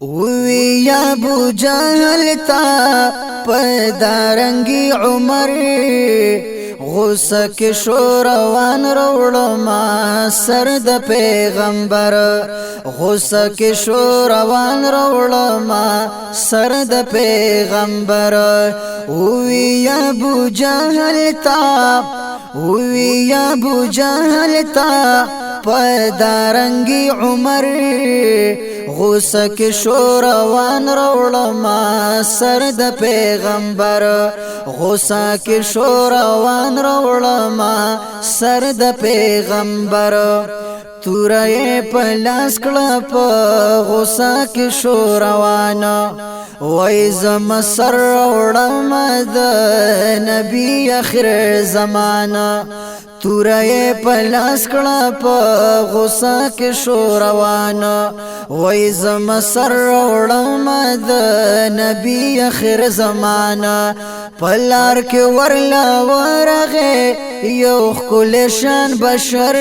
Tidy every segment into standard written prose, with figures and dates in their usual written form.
وی یا ابو جهل تا پدارنگی عمر غصه کې شو روان روړما سر د پیغمبر غصه کې شو روان روړما سر د پیغمبر وی یا ابو جهل تا وی یا ابو جهل تا پدارنگی عمر غصه کې شو روان روړما سر د پیغمبر غصه کې شو روان روړما سر د پیغمبر تورې په لاس کړه په غصه کې شو روان وای زم سر روړما د نبی اخر زمانہ تورې په لاس کړه په غصه کې شو روان وای زم سر روړما د نبی اخر زمانہ پلار کې ورلا ورغه یو خل شان بشر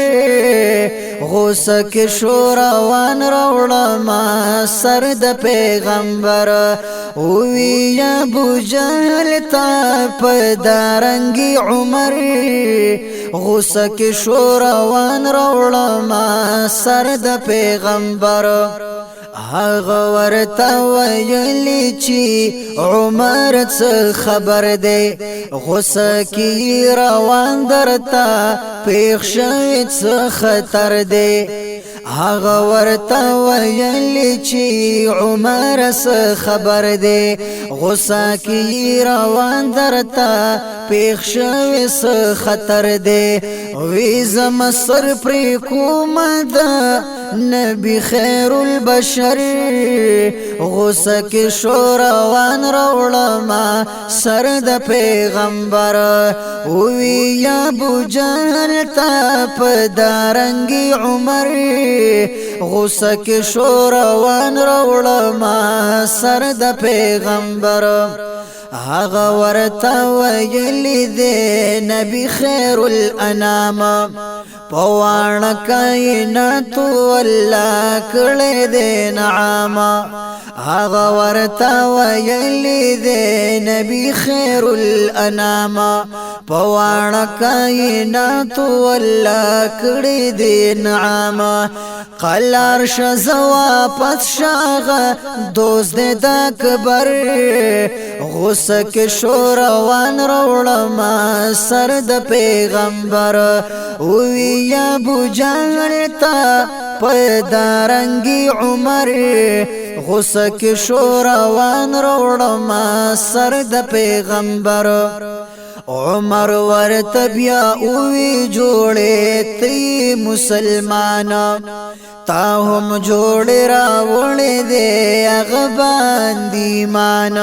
غصه کې شو روان روړما سر د پیغمبر وی یا ابو جهل تا پدارنگی عمر غصه کې شو روان روړما سر د پیغمبر هغه ورته ویلی چې عمر څه خبر دی غصه کې روان درته پیښ شوی څه خطر دی هغه ورته ویلی چې عمر څه خبر دی غصه کې روان درته پیښ شوی څه خطر دی وی زم سر پر کوم ده نبی خیر البشر غصه کې شو روان روړما سر د پیغمبر وی یا ابو جهل تا پدارنگی عمر غصه کې شو روان روړما سر د پیغمبر هغه ورته ویلی دی نبی خیر الانام پوان کائنات والله کړه دې نعام هغه ورته ویلی دی نبی خیر الانام پوان کائنات والله کړه دې نعام قلار شزوا پس شاغه دوست دې اکبر غصه کې شو روان روړما سر د پیغمبر وی یا ابو جهل تا پدارنگی عمر غصه کې شو روان روړما سر د پیغمبر عمر ورته بیا وی جوړې تی مسلمان تا هم جوړ راوړې دې هغه باندې ایمان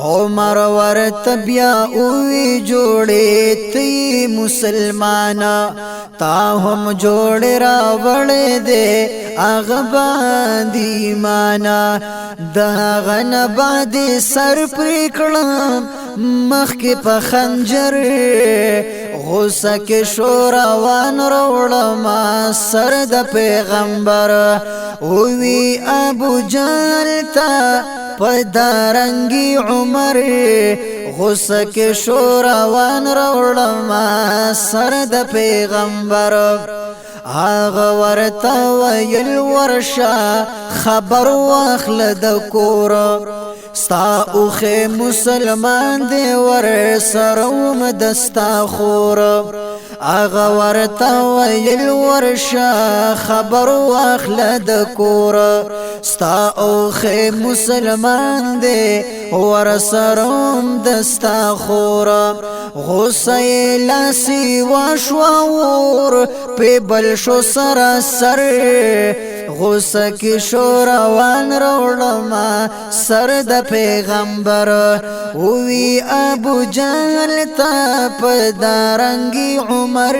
عمر ورته بیا وی جوړې تی مسلمان تا هم جوړ راوړې دې هغه باندې ایمان دغه نه باندې سر پرې کړم مخ کې په خنجر غصه کې شو روان روړما سر د پیغمبر وی ابو جهل تا پدارنگی عمر غصه کې شو روان روړما سر د پیغمبر هغه ورته ویل ورشه خبر واخله د کور ستا اوخه مسلمان دی ور سروم دستا خور هغه ورته ویل ورشه خبر واخله د کور ستا اوخه مسلمان دی ور سروم دستا خور غصه لاسی واشور په بل شو سر غصه کې شو روان روړما سر د پیغمبر وی ابو جهل تا پدارنگی عمر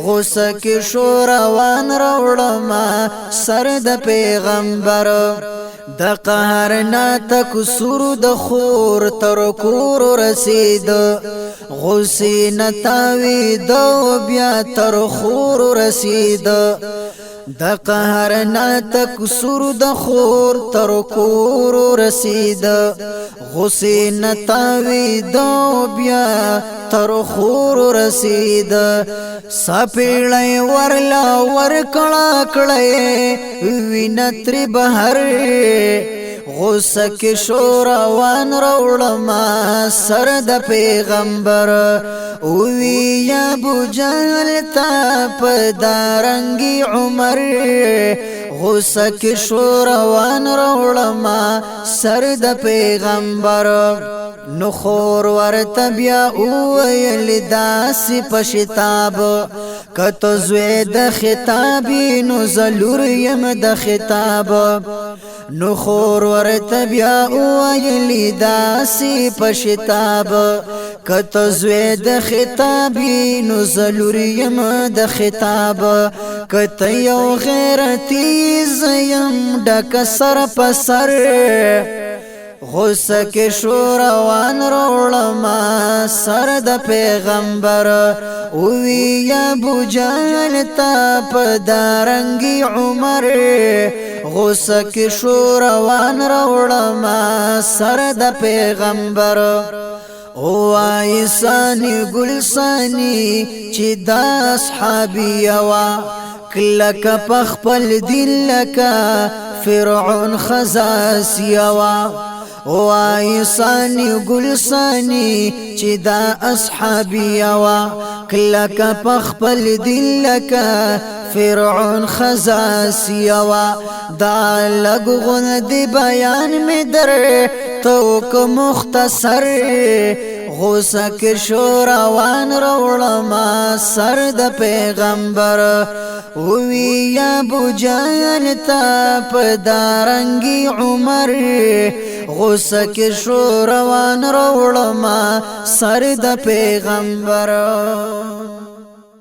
غصه کې شو روان روړما سر د پیغمبر د قهر نات کسر د خور تر کور رسید غصه نتاوی دو بیا تر خور رسید د قهر نه تکسر د خور تر کور رسید غصې نه تاوید بیا تر خور رسید سپیړی ورلا ورکړه کړه وینه تر بهر غصه کې شو روان روړما سر د پیغمبر وی یا ابو جهل تا په دارنګي عمر غصه کې شو روان روړما سر د پیغمبر نو خور ورته بیا ویل داسې په شتاب کته زوی د خطابي نو زلور یم د خطاب نو خور ورته بیا ویل داسې په شتاب کته زوی د خطابي نو زلور یم د خطاب کته یو غیرتی زیم ډک سر په سر غصه کې شو روان روړما سر د پیغمبر وی یا ابو جهل تا په دارنګي عمر غصه کې شو روان روړما سر د پیغمبر وای سانی ګل سانی چې دا اصحابي وا کلک پخپل دل لکا فرعون خزاسی وا وای سانی ګل سانی چې دا اصحابي وا کلک پخپل دل لکا فرعون خزاسی وا دا لګغون دی بیان می در توک مختصر غصه کې شو روان روړما سر د پیغمبر وی یا ابو جهل تا په دارنګي عمر غصه کې شو روان روړما سر د پیغمبر